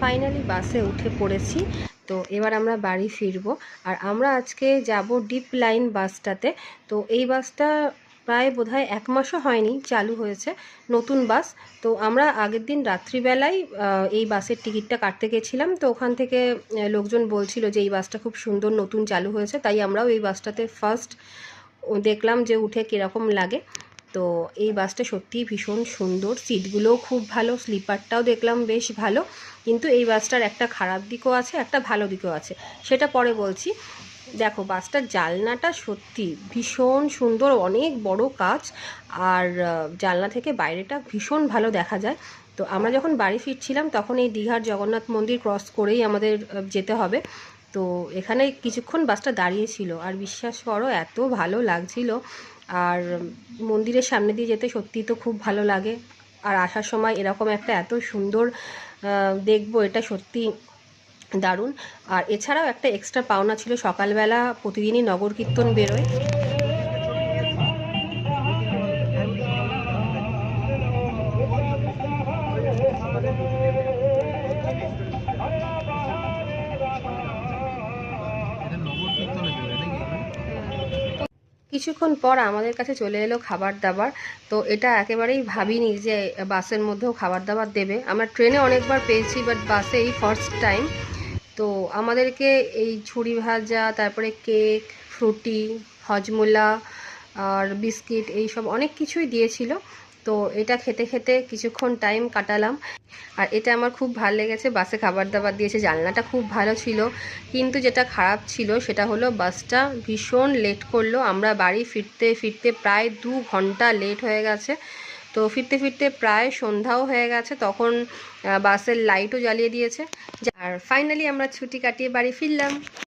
Finally বাসে উঠে পড়েছি। তো এবার আমরা বাড়ি ফিরবো। আর আমরা আজকে যাব ডিপ লাইন বাসটাতে। তো এই বাসটা প্রায় বোধহয় 1 মাসও হয়নি চালু হয়েছে, নতুন বাস। তো আমরা আগের দিন রাত্রিবেলায় এই বাসের টিকিটটা কাটতে গেছিলাম। তো ওখান থেকে লোকজন বলছিল যে এই বাসটা খুব সুন্দর, নতুন চালু হয়েছে। তাই আমরাও এই বাসটাতে ফার্স্ট দেখলাম যে উঠে কীরকম লাগে। তো এই বাসটা সত্যিই ভীষণ সুন্দর, সিটগুলোও খুব ভালো, স্লিপারটাও দেখলাম বেশ ভালো। কিন্তু এই বাসটার একটা খারাপ দিকও আছে, একটা ভালো দিকও আছে, সেটা পরে বলছি। দেখো, বাসটার জানলাটা সত্যি ভীষণ সুন্দর, অনেক বড় কাচ। আর জানলা থেকে বাইরেটা ভীষণ ভালো দেখা যায়। তো আমরা যখন বাড়ি ফিরছিলাম তখন এই দীঘার জগন্নাথ মন্দির ক্রস করেই আমাদের যেতে হবে। তো এখানে কিছুক্ষণ বাসটা দাঁড়িয়েছিল, আর বিশ্বাস করো এত ভালো লাগছিল। আর মন্দিরের সামনে দিয়ে যেতে সত্যিই তো খুব ভালো লাগে। আর আসার সময় এরকম একটা এত সুন্দর দেখবো, এটা সত্যি দারুণ। আর এছাড়াও একটা এক্সট্রা পাওনা ছিল, সকালবেলা প্রতিদিনই নগর কীর্তন বেরোয়। কিছুক্ষণ পর আমাদের কাছে চলে এলো খাবার দাবার। তো এটা একেবারেই ভাবিনি যে বাসের মধ্যেও খাবার দাবার দেবে। আমরা ট্রেনে অনেকবার পেয়েছি, বাট বাসে এই ফার্স্ট টাইম। তো আমাদেরকে এই ঝুড়ি ভাজা, তারপরে কেক, ফ্রুটি, হজমোলা আর বিস্কিট, এইসব অনেক কিছুই দিয়েছিল। তো এটা খেতে খেতে কিছুক্ষণ টাইম কাটালাম। আর এটা আমার খুব ভালো লেগেছে, বাসে খাবার দাবার দিয়েছে, জানলাটা খুব ভালো ছিল। কিন্তু যেটা খারাপ ছিল সেটা হলো বাসটা ভীষণ লেট করলো। আমরা বাড়ি ফিরতে ফিরতে প্রায় 2 ঘন্টা লেট হয়ে গেছে। তো ফিরতে ফিরতে প্রায় সন্ধ্যাও হয়ে গেছে, তখন বাসের লাইটও জ্বালিয়ে দিয়েছে। আর ফাইনালি আমরা ছুটি কাটিয়ে বাড়ি ফিরলাম।